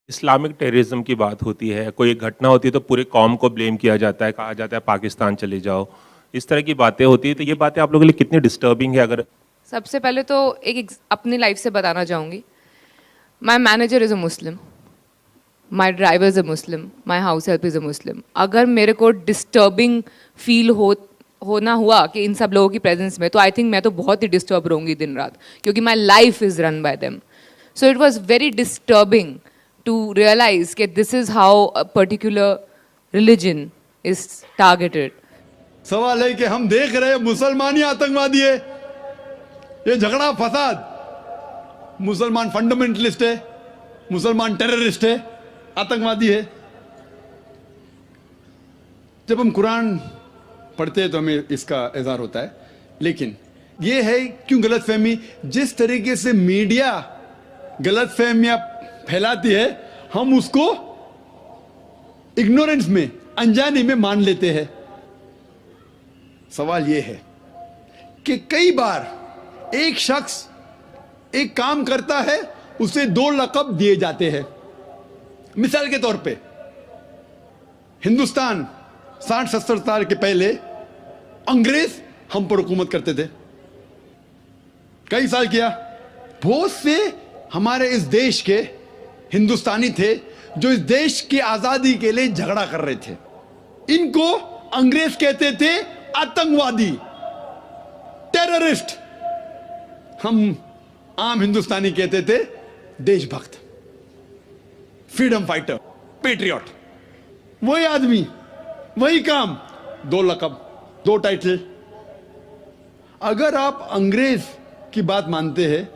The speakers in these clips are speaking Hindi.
इस्लामिक टेररिज्म की बात होती है, कोई एक घटना होती है तो पूरे कौम को ब्लेम किया जाता है, कहा जाता है पाकिस्तान चले जाओ। इस तरह की बातें होती है, तो ये बातें आप लोगों के लिए कितनी डिस्टर्बिंग है? अगर सबसे पहले तो अपनी लाइफ से बताना चाहूँगी। My manager is a Muslim, my driver is a Muslim, my house help is a Muslim. अगर मेरे को डिस्टर्बिंग फील होना हुआ कि इन सब लोगों की प्रेजेंस में, तो आई थिंक मैं तो बहुत ही डिस्टर्ब रहूँगी दिन रात, क्योंकि my life is run by them. So it was very disturbing to realize कि this is how a particular religion is targeted. सवाल है कि हम देख रहे हैं मुसलमान ही आतंकवादी है। ये झगड़ा फसाद, मुसलमान फंडामेंटलिस्ट है, मुसलमान टेररिस्ट है, आतंकवादी है। जब हम कुरान पढ़ते हैं तो हमें इसका इज़हार होता है, लेकिन ये है क्यों गलतफहमी, जिस तरीके से मीडिया गलतफहमियां फैलाती है, हम उसको इग्नोरेंस में, अनजाने में मान लेते हैं। सवाल यह है कि कई बार एक शख्स एक काम करता है, उसे दो लक़ब दिए जाते हैं। मिसाल के तौर पे हिंदुस्तान 60-70 साल के पहले अंग्रेज हम पर हुकूमत करते थे, कई साल किया। बहुत से हमारे इस देश के हिंदुस्तानी थे जो इस देश की आजादी के लिए झगड़ा कर रहे थे। इनको अंग्रेज कहते थे आतंकवादी, टेररिस्ट। हम आम हिंदुस्तानी कहते थे देशभक्त, फ्रीडम फाइटर, पेट्रियट। वही आदमी, वही काम, दो लक़ब, दो टाइटल। अगर आप अंग्रेज की बात मानते हैं,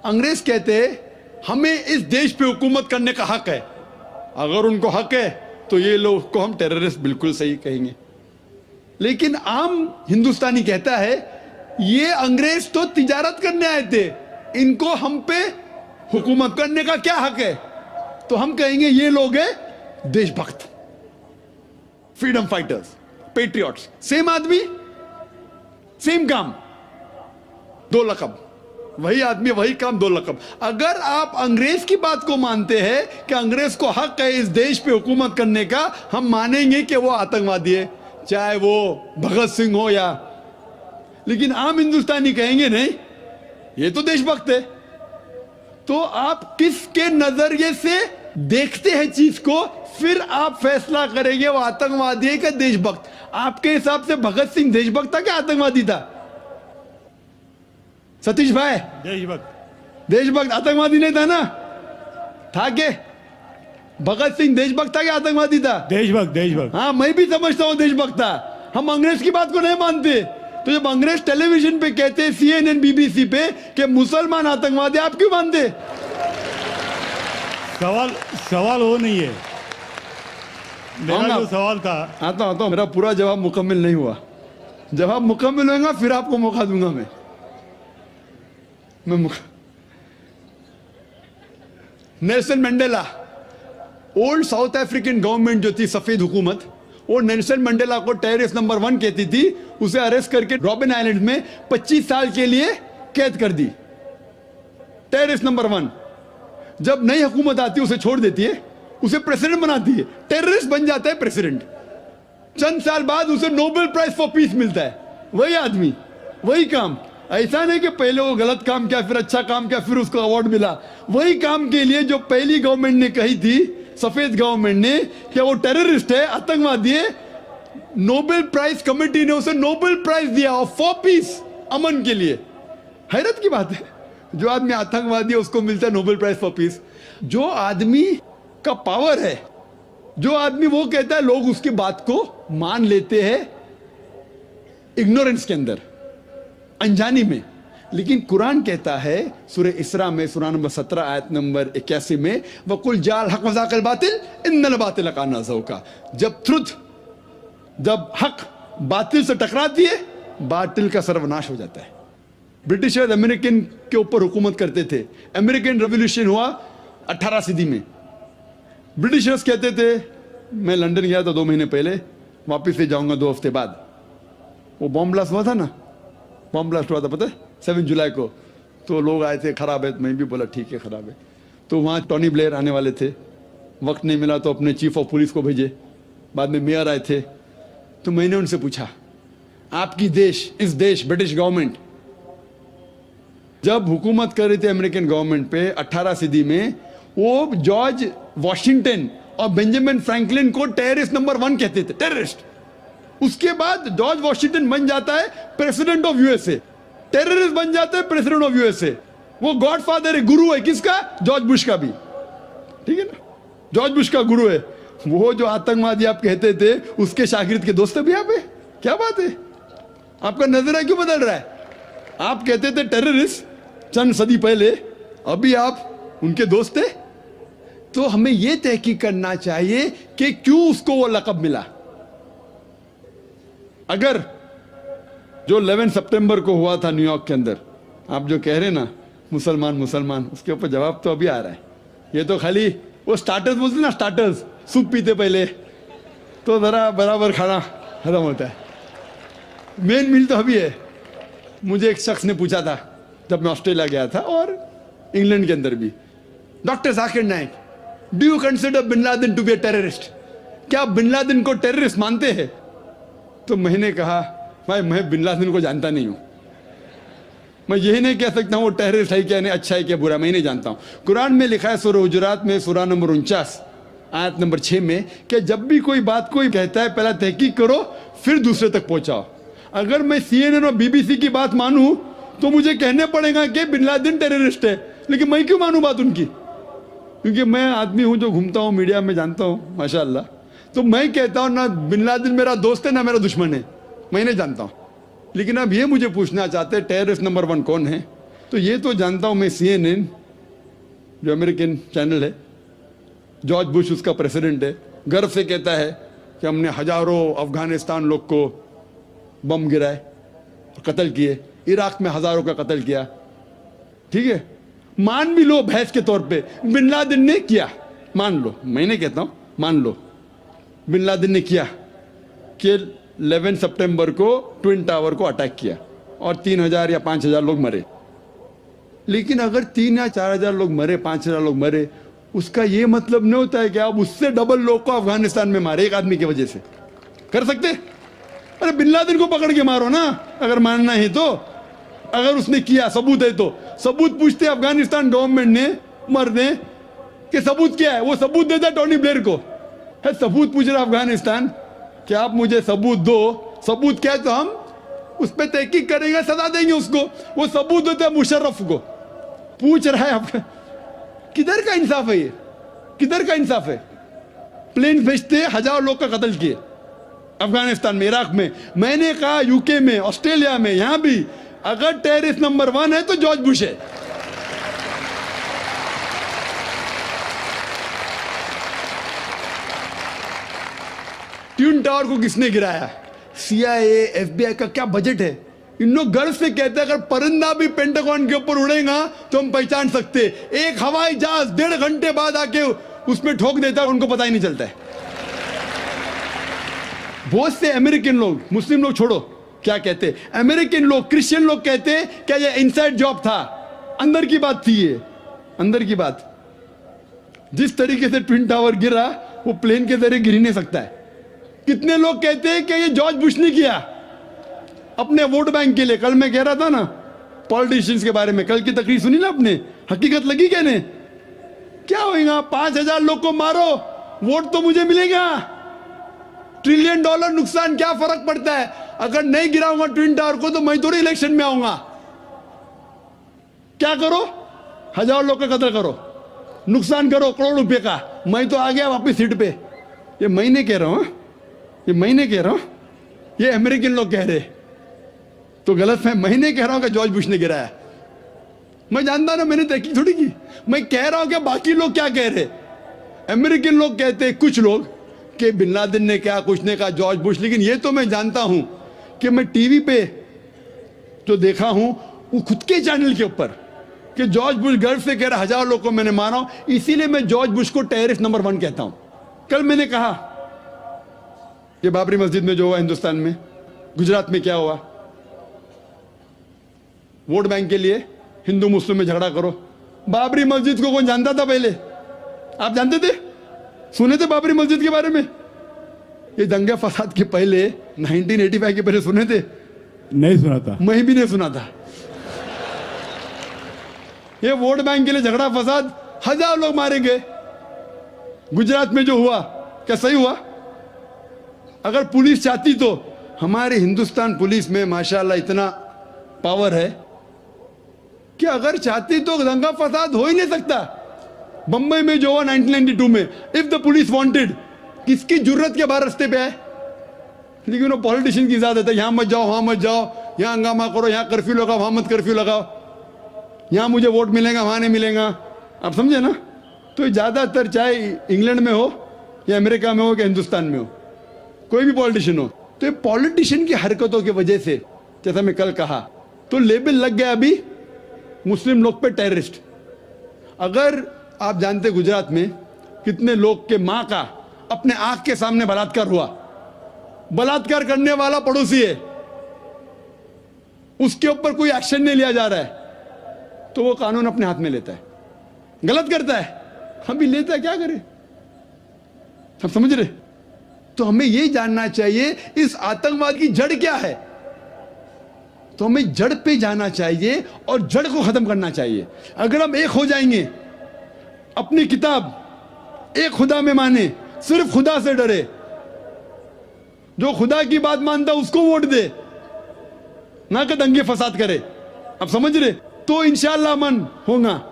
अंग्रेज कहते हैं हमें इस देश पे हुकूमत करने का हक है। अगर उनको हक है तो ये लोग को हम टेररिस्ट बिल्कुल सही कहेंगे। लेकिन आम हिंदुस्तानी कहता है ये अंग्रेज तो तिजारत करने आए थे, इनको हम पे हुकूमत करने का क्या हक है? तो हम कहेंगे ये लोग हैं देशभक्त, फ्रीडम फाइटर्स, पेट्रियट्स। सेम आदमी, सेम काम, दो लक़ब। वही आदमी, वही काम, दो लक़ब। अगर आप अंग्रेज की बात को मानते हैं कि अंग्रेज को हक है इस देश पे हुकूमत करने का, हम मानेंगे कि वो आतंकवादी है, चाहे वो भगत सिंह हो या। लेकिन आम हिंदुस्तानी कहेंगे नहीं, ये तो देशभक्त है। तो आप किसके नजरिए से देखते हैं चीज को, फिर आप फैसला करेंगे वो आतंकवादी है कि देशभक्त। आपके हिसाब से भगत सिंह देशभक्त था क्या आतंकवादी था? सतीश भाई, देशभक्त। देशभक्त, आतंकवादी नहीं था ना? था के भगत सिंह देशभक्त था क्या आतंकवादी था? देशभक्त, देशभक्त। हाँ, मैं भी समझता हूं देशभक्त था। हम अंग्रेज की बात को नहीं मानते। तो जब अंग्रेज टेलीविजन पे कहते हैं, CNN, BBC पे, कि मुसलमान आतंकवादी, आप क्यों मानते? सवाल वो नहीं है। मेरा जो सवाल था, आता हूं, मेरा पूरा जवाब मुकम्मल नहीं हुआ। जवाब मुकम्मल होगा फिर आपको मौका दूंगा मैं Nelson Mandela, old south African government जो थी, सफेद हुकूमत, वो नेल्सन मंडेला को टेररिस्ट नंबर 1 कहती थी। उसे अरेस्ट करके रॉबिन आइलैंड में 25 साल के लिए कैद कर दी। Terrorist number 1। जब नई हुकूमत आती है उसे छोड़ देती है, उसे प्रेसिडेंट बनाती है, टेररिस्ट बन जाता है प्रेसिडेंट। चंद साल बाद उसे नोबेल प्राइज फॉर पीस मिलता है। वही आदमी, वही काम। ऐसा नहीं कि पहले वो गलत काम किया, फिर अच्छा काम किया, फिर उसको अवार्ड मिला। वही काम के लिए जो पहली गवर्नमेंट ने कही थी, सफेद गवर्नमेंट ने, कि वो टेररिस्ट है, आतंकवादी है, नोबेल प्राइज कमेटी ने उसे नोबेल प्राइज दिया फॉर पीस, अमन के लिए। हैरत की बात है, जो आदमी आतंकवादी है उसको मिलता है नोबेल प्राइज फॉर पीस। जो आदमी का पावर है, जो आदमी वो कहता है, लोग उसकी बात को मान लेते हैं इग्नोरेंस के अंदर, अनजानी में। लेकिन कुरान कहता है सूरह इसरा में, सूरह नंबर 17 आयत नंबर 81 में, वकुल जाल हक वज़ाक़ल बातिल इन्नल बातिल काना ज़हूक़ा। जब हक बातिल से टकराती है, बातिल का सर्वनाश हो जाता है। ब्रिटिशर्स अमेरिकन के ऊपर हुकूमत करते थे। अमेरिकन रेवोल्यूशन हुआ 18 सदी में। ब्रिटिशर्स कहते थे, मैं लंदन गया था 2 महीने पहले, वापस से जाऊंगा 2 हफ्ते बाद। वो बॉम्ब ब्लास्ट हुआ था ना, बॉम्ब ब्लास्ट हुआ था, पता है, 7 जुलाई को। तो लोग आए थे, खराब है, मैं भी बोला ठीक है खराब है। तो वहाँ टोनी ब्लेयर आने वाले थे, वक्त नहीं मिला तो अपने चीफ ऑफ पुलिस को भेजे, बाद में मेयर आए थे। तो मैंने उनसे पूछा, आपकी देश, इस देश ब्रिटिश गवर्नमेंट जब हुकूमत कर रही थी अमेरिकन गवर्नमेंट पे 18 सदी में, वो जॉर्ज वॉशिंगटन और बेंजामिन फ्रैंकलिन को टेररिस्ट नंबर 1 कहते थे, टेररिस्ट। उसके बाद जॉर्ज वॉशिंगटन बन जाता है प्रेसिडेंट ऑफ यूएसए, टेररिस्ट बन जाता है प्रेसिडेंट ऑफ यूएसए। वो गॉडफादर है, गुरु है किसका? जॉर्ज बुश का भी, ठीक है ना, जॉर्ज बुश का गुरु है। वो जो आतंकवादी आप कहते थे उसके शागिर्द के दोस्त भी आप है। क्या बात है, आपका नजरिया क्यों बदल रहा है? आप कहते थे टेररिस्ट चंद सदी पहले, अभी आप उनके दोस्त थे। तो हमें यह तहकीक करना चाहिए कि क्यों उसको वो लक़ब मिला। अगर जो 11 सितंबर को हुआ था न्यूयॉर्क के अंदर, आप जो कह रहे ना मुसलमान मुसलमान, उसके ऊपर जवाब तो अभी आ रहा है। ये तो खाली वो स्टार्टर्स बोलते ना, स्टार्टर्स, सूप पीते पहले तो जरा बराबर खाना खत्म होता है, मेन मील तो अभी है। मुझे एक शख्स ने पूछा था जब मैं ऑस्ट्रेलिया गया था और इंग्लैंड के अंदर भी, doctor Zakir Naik, do you consider bin Laden to be a terrorist? क्या आप बिन लादेन को टेररिस्ट मानते हैं? तो मैंने कहा, भाई मैं बिन लादेन को जानता नहीं हूं, मैं यही नहीं कह सकता हूं वो टेररिस्ट है क्या नहीं, अच्छा है क्या बुरा, मैं नहीं जानता हूं। कुरान में लिखा है सूरह हुजुरात में सूरह नंबर 49 आयत नंबर 6 में कि जब भी कोई बात कोई कहता है पहला तहकीक करो फिर दूसरे तक पहुंचाओ। अगर मैं CNN और BBC की बात मानूं तो मुझे कहने पड़ेगा कि बिन लादेन टेररिस्ट है, लेकिन मैं क्यों मानूं बात उनकी? क्योंकि मैं आदमी हूं जो घूमता हूं मीडिया में, जानता हूं माशाल्लाह। तो मैं कहता हूं ना बिन लादेन मेरा दोस्त है ना मेरा दुश्मन है, मैं नहीं जानता हूं। लेकिन अब ये मुझे पूछना चाहते हैं टेररिस्ट नंबर 1 कौन है? तो ये तो जानता हूं मैं, CNN जो अमेरिकन चैनल है, जॉर्ज बुश उसका प्रेसिडेंट है, गर्व से कहता है कि हमने हजारों अफगानिस्तान लोग को बम गिराए, कत्ल किए, इराक में हजारों का कत्ल किया, ठीक है। मान भी लो बहस के तौर पे बिन लादेन ने किया, मान लो, मैं नहीं कहता हूं, मान लो बिन लादेन ने किया कि 11 सितंबर को ट्विन टावर को अटैक किया और 3000 या 5000 लोग मरे। लेकिन अगर 3 या 4000 लोग मरे, 5000 लोग मरे, उसका यह मतलब नहीं होता है कि आप उससे डबल लोग को अफगानिस्तान में मारे एक आदमी की वजह से। कर सकते? अरे बिन लादेन को पकड़ के मारो ना, अगर मानना है तो। अगर उसने किया, सबूत है तो सबूत पूछते अफगानिस्तान गवर्नमेंट ने, मरने कि सबूत क्या है, वो सबूत देता टोनी ब्लेयर को। है सबूत पूछ रहा अफगानिस्तान कि आप मुझे सबूत दो, सबूत क्या है तो हम उस पर तहकीक करेंगे, सजा देंगे उसको। वो सबूत देता मुशर्रफ को, पूछ रहा है आपका, किधर का इंसाफ है ये? किधर का इंसाफ है? प्लेन भेजते हजारों लोग का कत्ल किए अफगानिस्तान में, इराक में। मैंने कहा यूके में, ऑस्ट्रेलिया में, यहां भी अगर टेररिस्ट नंबर 1 है तो जॉर्ज बुश है। ट्विन टावर को किसने गिराया? CIA, FBI का क्या बजट है? इन लोग गर्व से कहते हैं अगर परिंदा भी पेंटागन के ऊपर उड़ेगा तो हम पहचान सकते। एक हवाई जहाज 1.5 घंटे बाद आके उसमें ठोक देता है, उनको पता ही नहीं चलता है। बहुत से अमेरिकन लोग, मुस्लिम लोग छोड़ो, क्या कहते हैं अमेरिकन लोग, क्रिश्चियन लोग कहते हैं क्या ये इनसाइड जॉब था, अंदर की बात थी, ये अंदर की बात। जिस तरीके से ट्विन टावर गिरा वो प्लेन के जरिए गिर ही नहीं सकता है। कितने लोग कहते हैं कि ये जॉर्ज बुश ने किया अपने वोट बैंक के लिए। कल मैं कह रहा था ना पॉलिटिशियंस के बारे में, कल की तकरीर सुनी ना आपने, हकीकत लगी कहने। क्या होगा? 5000 लोग को मारो, वोट तो मुझे मिलेगा। $1 ट्रिलियन नुकसान, क्या फर्क पड़ता है? अगर नहीं गिराऊंगा ट्विन टावर को तो मैं थोड़ी इलेक्शन में आऊंगा। क्या करो? हजारों लोग का कत्ल करो, नुकसान करो करोड़ रुपए का, मैं तो आ गया वापस सीट पे। ये मैं नहीं कह रहा हूं, ये मैं नहीं कह रहा हूं, ये अमेरिकन लोग कह रहे। तो गलत है, मैं नहीं कह रहा हूं कि जॉर्ज बुश ने गिराया। मैं जानता ना, मैंने तहकीक थोड़ी की। मैं कह रहा हूं कि बाकी लोग क्या कह रहे। अमेरिकन लोग कहते हैं, कुछ लोग, कि बिन लादेन ने क्या, कुछ ने कहा जॉर्ज बुश। लेकिन ये तो मैं जानता हूं कि मैं टीवी पे जो देखा हूं वो खुद के चैनल के ऊपर कि जॉर्ज बुश गर्व से कह रहा हजारों लोग को मैंने मारा हूं, इसीलिए मैं जॉर्ज बुश को टेररिस्ट नंबर 1 कहता हूं। कल मैंने कहा ये बाबरी मस्जिद में जो हुआ हिंदुस्तान में, गुजरात में क्या हुआ, वोट बैंक के लिए हिंदू मुस्लिम में झगड़ा करो। बाबरी मस्जिद को कौन जानता था पहले? आप जानते थे? सुने थे बाबरी मस्जिद के बारे में? ये दंगे फसाद के पहले 1985 के पहले सुने थे? नहीं सुना था। मैं भी नहीं सुना था। ये वोट बैंक के लिए झगड़ा फसाद, 1000 लोग मारे गए। गुजरात में जो हुआ क्या सही हुआ? अगर पुलिस चाहती तो, हमारे हिंदुस्तान पुलिस में माशाल्लाह इतना पावर है कि अगर चाहती तो दंगा फसाद हो ही नहीं सकता। बंबई में जो हुआ 1992 में, इफ द पुलिस वांटेड, किसकी जरूरत के बाहर रास्ते पे आए? लेकिन वो पॉलिटिशियन की इजाजत है, यहां मत जाओ, वहां मत जाओ, यहां हंगामा करो, यहां कर्फ्यू लगाओ, वहां मत कर्फ्यू लगाओ, यहां मुझे वोट मिलेगा, वहां नहीं मिलेगा। आप समझे ना? तो ज्यादातर चाहे इंग्लैंड में हो या अमेरिका में हो या हिंदुस्तान में हो, कोई भी पॉलिटिशियन हो, तो ये पॉलिटिशियन की हरकतों की वजह से, जैसा मैं कल कहा, तो लेबल लग गया अभी मुस्लिम लोग पे टेररिस्ट। अगर आप जानते गुजरात में कितने लोग के मां का अपने आंख के सामने बलात्कार हुआ, बलात्कार करने वाला पड़ोसी है, उसके ऊपर कोई एक्शन नहीं लिया जा रहा है, तो वो कानून अपने हाथ में लेता है, गलत करता है, हम भी लेता है, क्या करें? सब समझ रहे? तो हमें यह जानना चाहिए इस आतंकवाद की जड़ क्या है। तो हमें जड़ पे जाना चाहिए और जड़ को खत्म करना चाहिए। अगर हम एक हो जाएंगे, अपनी किताब एक खुदा में माने, सिर्फ खुदा से डरे, जो खुदा की बात मानता उसको वोट दे, ना कि दंगे फसाद करे, आप समझ रहे? तो इंशाअल्लाह अमन होगा।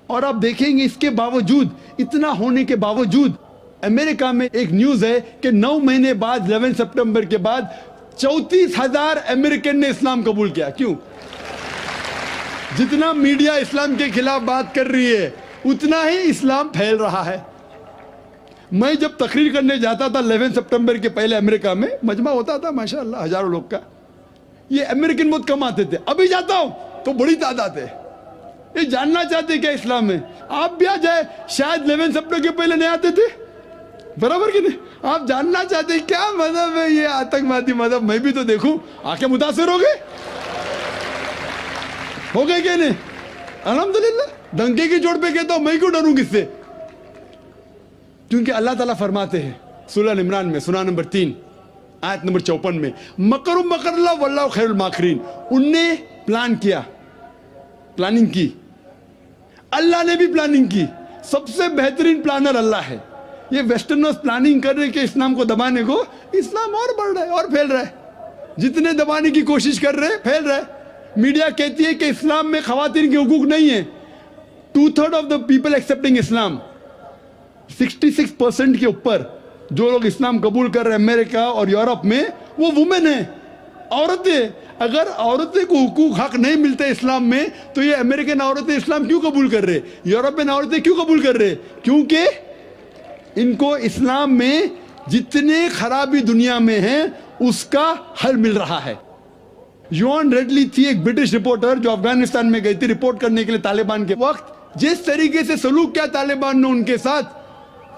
और आप देखेंगे इसके बावजूद, इतना होने के बावजूद, अमेरिका में एक न्यूज है कि 9 महीने बाद 11 सितंबर के बाद 34,000 अमेरिकन ने इस्लाम कबूल किया। क्यों? जितना मीडिया इस्लाम के खिलाफ बात कर रही है, उतना ही इस्लाम फैल रहा है। मैं जब तकरीर करने जाता था 11 सितंबर के पहले अमेरिका में, मजमा होता था माशाअल्लाह हजारों लोग का, ये अमेरिकन बहुत कम आते थे। अभी जाता हूं तो बड़ी तादाद है। ये जानना चाहते क्या इस्लाम में? आप भी आ जाए, शायद 11 सितंबर के पहले नहीं आते थे, बराबर कि नहीं? आप जानना चाहते क्या मजहब है ये आतंकवादी मजहब, मैं भी तो देखूं, आके मुतासिर हो गए क्या नहीं? अल्हम्दुलिल्लाह। दंगे की चोट पे कहता हूं, मैं क्यों डरूं किससे? क्योंकि अल्लाह ताला फरमाते हैं सूरह इमरान में, सूरह नंबर 3 आयत नंबर 54 में, मकरुम मकरल्लाह वल्लाहु खैरुल माकिरीन। उनने प्लान किया, प्लानिंग की, अल्लाह ने भी प्लानिंग की। सबसे बेहतरीन प्लानर अल्लाह है। ये वेस्टर्नर्स प्लानिंग कर रहे हैं कि इस्लाम को दबाने को, इस्लाम और बढ़ रहा है और फैल रहा है। जितने दबाने की कोशिश कर रहे हैं, फैल रहा है। मीडिया कहती है कि इस्लाम में खवातीन के हुकूक नहीं है। 2/3 ऑफ द पीपल एक्सेप्टिंग इस्लाम, 66% के ऊपर जो लोग इस्लाम कबूल कर रहे हैं अमेरिका और यूरोप में, वो वुमेन है, औरतें। अगर औरतें को हुकूक हक नहीं मिलते इस्लाम में, तो ये अमेरिकन औरतें इस्लाम क्यों कबूल कर रहे, यूरोपियन औरतें क्यों कबूल कर रहे? क्योंकि इनको इस्लाम में जितने खराबी दुनिया में है उसका हल मिल रहा है। योन रेडली थी एक ब्रिटिश रिपोर्टर जो अफगानिस्तान में गई थी रिपोर्ट करने के लिए तालिबान के वक्त। जिस तरीके से सलूक किया तालिबान ने उनके साथ,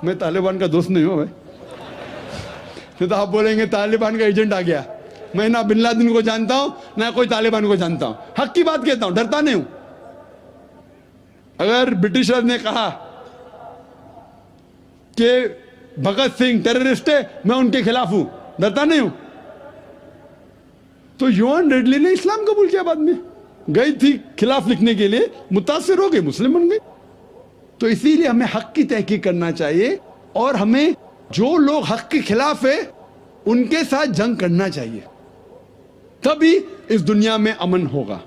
मैं तालिबान का दोस्त नहीं हूं भाई, तो आप बोलेंगे तालिबान का एजेंट आ गया। मैं ना बिन लादेन को जानता हूं ना कोई तालिबान को जानता हूं, हक की बात कहता हूं, डरता नहीं हूं। अगर ब्रिटिशर्स ने कहा कि भगत सिंह टेररिस्ट है, मैं उनके खिलाफ हूं, डरता नहीं हूं। तो योन रेडली ने इस्लाम कबूल किया, बाद में गई थी खिलाफ लिखने के लिए, मुतासिर हो गई, मुस्लिम बन गई। तो इसीलिए हमें हक की तहकीक करना चाहिए और हमें जो लोग हक के खिलाफ है उनके साथ जंग करना चाहिए, तभी इस दुनिया में अमन होगा।